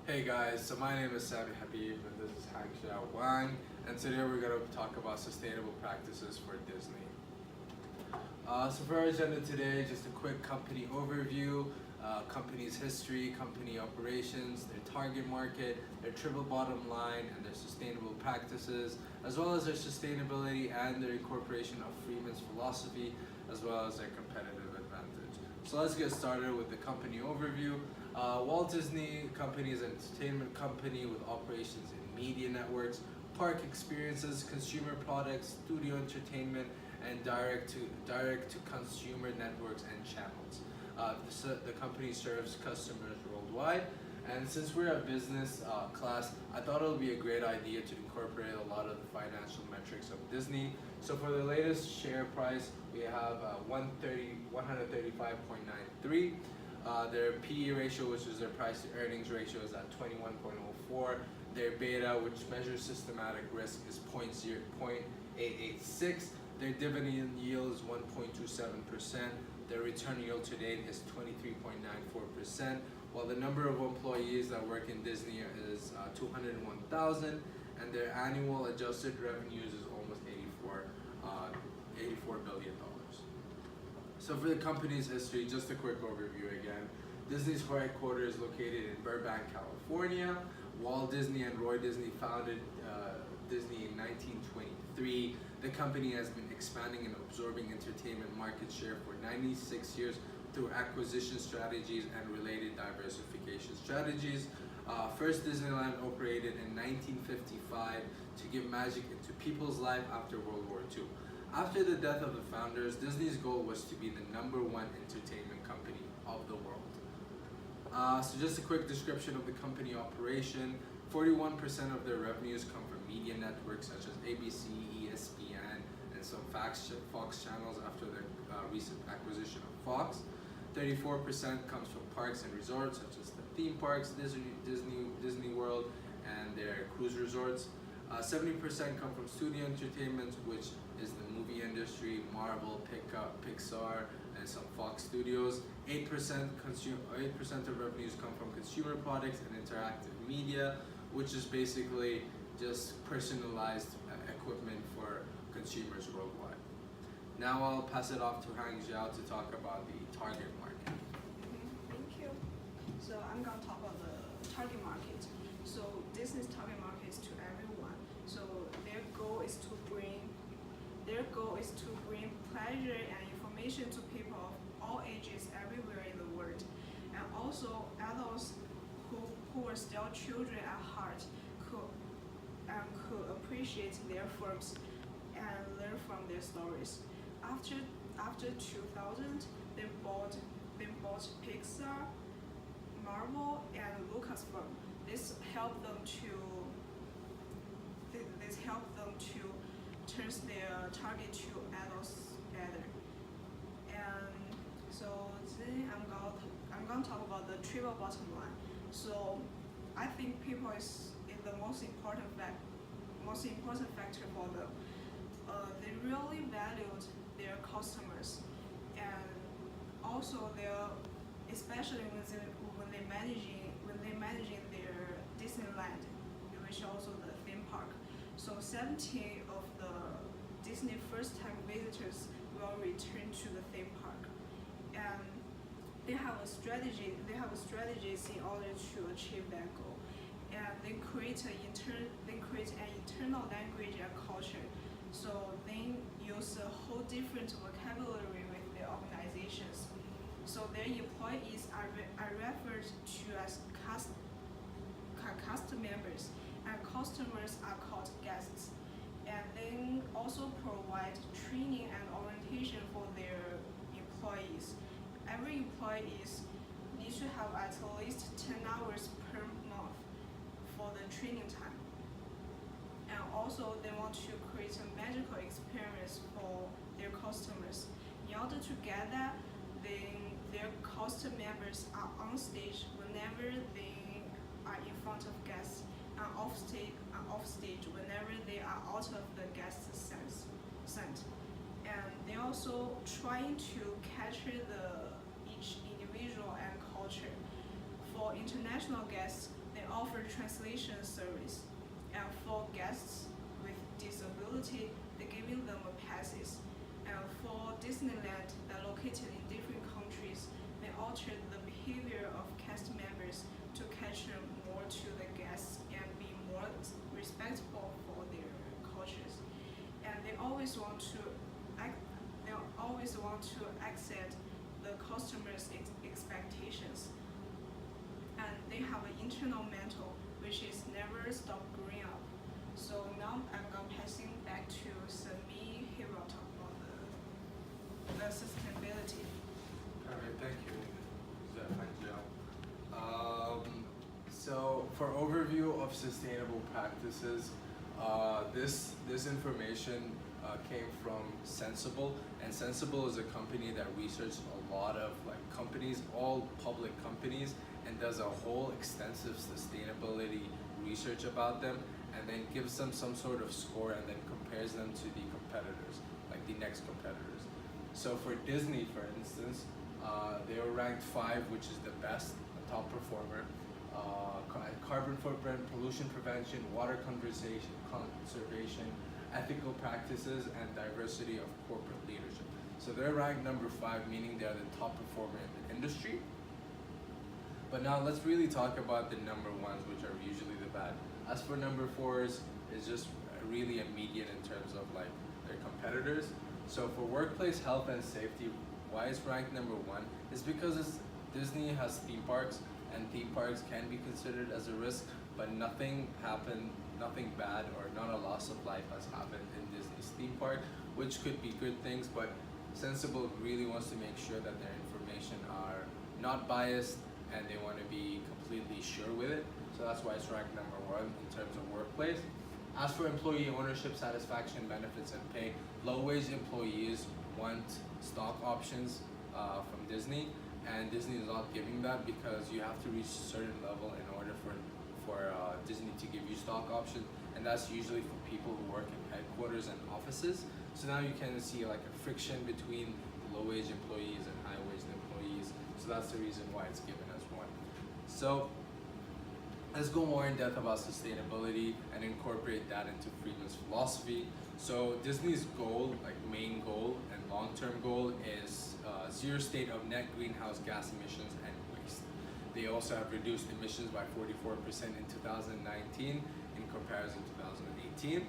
Hey guys, so my name is Sami Habib and this is Hang Xiao Wang, and today we're going to talk about sustainable practices for Disney. So for our agenda today, just a quick company overview, company's history, company operations, their target market, their triple bottom line, and their sustainable practices, as well as their sustainability and their incorporation of Freeman's philosophy, as well as their competitive advantage. So let's get started with the company overview. Walt Disney Company is an entertainment company with operations in media networks, park experiences, consumer products, studio entertainment, and direct to consumer networks and channels. The company serves customers worldwide, and since we're a business class, I thought it would be a great idea to incorporate a lot of the financial metrics of Disney. So for the latest share price, we have 135.93. Their PE ratio, which is their price to earnings ratio, is at 21.04. Their beta, which measures systematic risk, is 0.886. Their dividend yield is 1.27%. Their return yield to date is 23.94%. While the number of employees that work in Disney is 201,000, and their annual adjusted revenues is almost $84 billion. So for the company's history, just a quick overview again. Disney's headquarters is located in Burbank, California. Walt Disney and Roy Disney founded Disney in 1923. The company has been expanding and absorbing entertainment market share for 96 years through acquisition strategies and related diversification strategies. First Disneyland operated in 1955 to give magic into people's life after World War II. After the death of the founders, Disney's goal was to be the #1 entertainment company of the world. So just a quick description of the company operation. 41% of their revenues come from media networks such as ABC, ESPN, and some Fox channels after their recent acquisition of Fox. 34% comes from parks and resorts such as the theme parks, Disney World, and their cruise resorts. 70% come from studio entertainment, which is the movie industry, Marvel, Pixar, and some Fox Studios. 8% of revenues come from consumer products and interactive media, which is basically just personalized equipment for consumers worldwide. Now I'll pass it off to Hang Xiao to talk about the target market. Thank you. So I'm going to talk about the target market. So Disney's target market is to everyone. So their goal is to bring pleasure and information to people of all ages everywhere in the world, and also adults who are still children at heart could appreciate their films and learn from their stories. After 2000, they bought Pixar, Marvel, and Lucasfilm. This helped them to turn their target to adults better. And so then I'm going to talk about the triple bottom line. So I think people is the most important factor for them. They really valued their customers, and also especially when they managing their Disneyland, which also the theme park. So 70 of the Disney first-time visitors will return to the theme park, and they have a strategy. They have strategies in order to achieve that goal, and they create an internal language and culture. So they use a whole different vocabulary with their organizations. So their employees are referred to as cast members, and customers are called guests. And they also provide training and orientation for their employees. Every employee needs to have at least 10 hours per month for the training time. And also they want to create a magical experience for their customers. In order to get that, their custom members are on stage whenever they are in front of guests, and off stage whenever they are out of the guest's scent. And they also trying to capture each individual and culture. For international guests, they offer translation service, and for guests with disability, they're giving them passes. And for Disneyland, located in different countries, they alter the behavior of cast members to cater more to the guests and be more respectful for their cultures. And they always want to accept the customers' expectations. And they have an internal mental which is never stop growing up. So now I'm going passing back to Sami. He will talk about the sustainability. Alright, thank you. So for overview of sustainable practices, this information came from Sensible, and Sensible is a company that researched a lot of companies, all public companies, and does a whole extensive sustainability research about them, and then gives them some sort of score and then compares them to the competitors, like the next competitors. So for Disney, for instance, they were ranked 5, which is the best, the top performer. Carbon footprint, pollution prevention, water conservation, ethical practices, and diversity of corporate leadership. So they're ranked number 5, meaning they're the top performer in the industry. But now let's really talk about the number 1s, which are usually the bad. As for number 4s, it's just really immediate in terms of their competitors. So for workplace health and safety, why it's ranked number 1 is because Disney has theme parks, and theme parks can be considered as a risk, but nothing bad or not a loss of life has happened in Disney's theme park, which could be good things, but Sensible really wants to make sure that their information are not biased and they want to be completely sure with it. So that's why it's ranked number 1 in terms of workplace. As for employee ownership, satisfaction, benefits, and pay, low-wage employees want stock options from Disney, and Disney is not giving that because you have to reach a certain level in order for Disney to give you stock options, and that's usually for people who work in headquarters and offices. So now you can see a friction between the low-wage employees and high-wage employees. So that's the reason why it's given as 1. So let's go more in depth about sustainability and incorporate that into Friedman's philosophy. So Disney's goal, main goal and long-term goal, is zero state of net greenhouse gas emissions and waste. They also have reduced emissions by 44% in 2019 in comparison to 2018.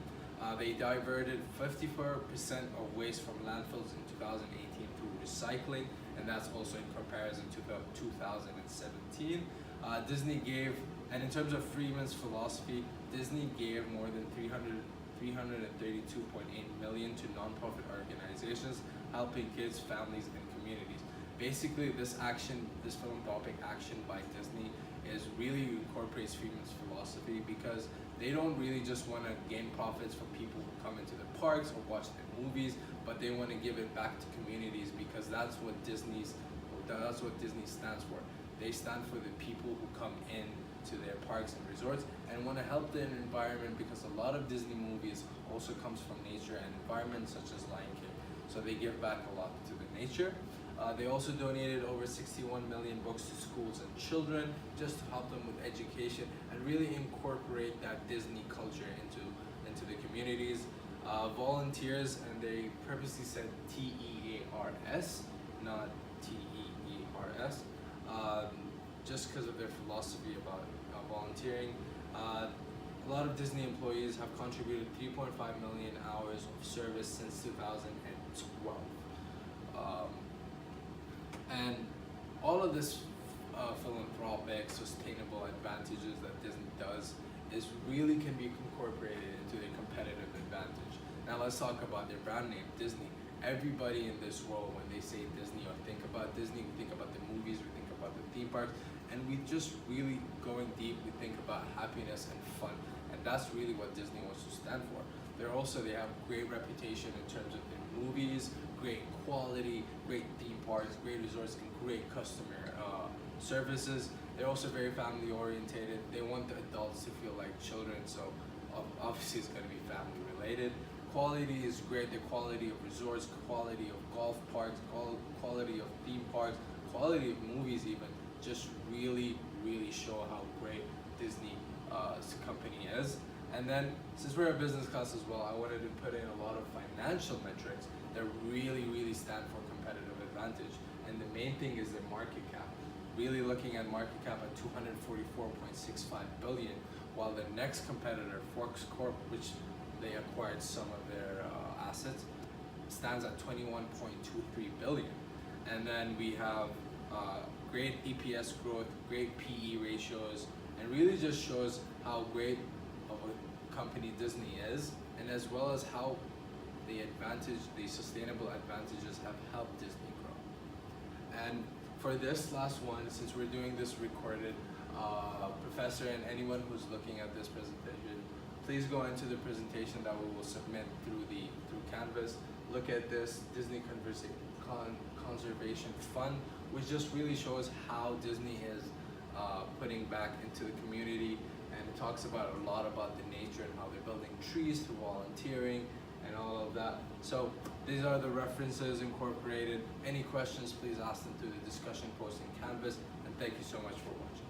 They diverted 54% of waste from landfills in 2018 through recycling, and that's also in comparison to 2017. Disney gave, and in terms of Friedman's philosophy, Disney gave more than 332.8 million to nonprofit organizations helping kids, families, and communities. Basically, this philanthropic action by Disney really incorporates Friedman's philosophy because they don't really just want to gain profits from people who come into the parks or watch the movies, but they want to give it back to communities because that's what Disney stands for. They stand for the people who come in to their parks and resorts and want to help the environment, because a lot of Disney movies also comes from nature and environment, such as Lion King. So they give back a lot to the nature. They also donated over 61 million books to schools and children just to help them with education and really incorporate that Disney culture into the communities. Volunteers, and they purposely said TEARS, not TEERS, just because of their philosophy about volunteering. A lot of Disney employees have contributed 3.5 million hours of service since 2012. And all of this philanthropic, sustainable advantages that Disney does really can be incorporated into their competitive advantage. Now let's talk about their brand name, Disney. Everybody in this world, when they say Disney or think about Disney, we think about the movies, we think about the theme parks, and we just really going deep, we think about happiness and fun. And that's really what Disney wants to stand for. They have great reputation in terms of their movies, great quality, great theme parks, great resorts, and great customer services. They're also very family orientated. They want the adults to feel like children, so obviously it's going to be family related. Quality is great. The quality of resorts, quality of golf parks, quality of theme parks, quality of movies even, just really, really show how great Disney company is. And then, since we're a business class as well, I wanted to put in a lot of financial metrics that really stand for competitive advantage. And the main thing is their market cap. Really looking at market cap at 244.65 billion, while the next competitor, Fox Corp, which they acquired some of their assets, stands at 21.23 billion. And then we have great EPS growth, great PE ratios, and really just shows how great of a company Disney is, and as well as how the sustainable advantages have helped Disney grow. And for this last one, since we're doing this recorded, Professor and anyone who's looking at this presentation, please go into the presentation that we will submit through Canvas. Look at this Disney Conservation Fund, which just really shows how Disney is putting back into the community, and it talks about a lot about the nature and how they're building trees through volunteering and all of that. So these are the references incorporated. Any questions, please ask them through the discussion post in Canvas, and thank you so much for watching.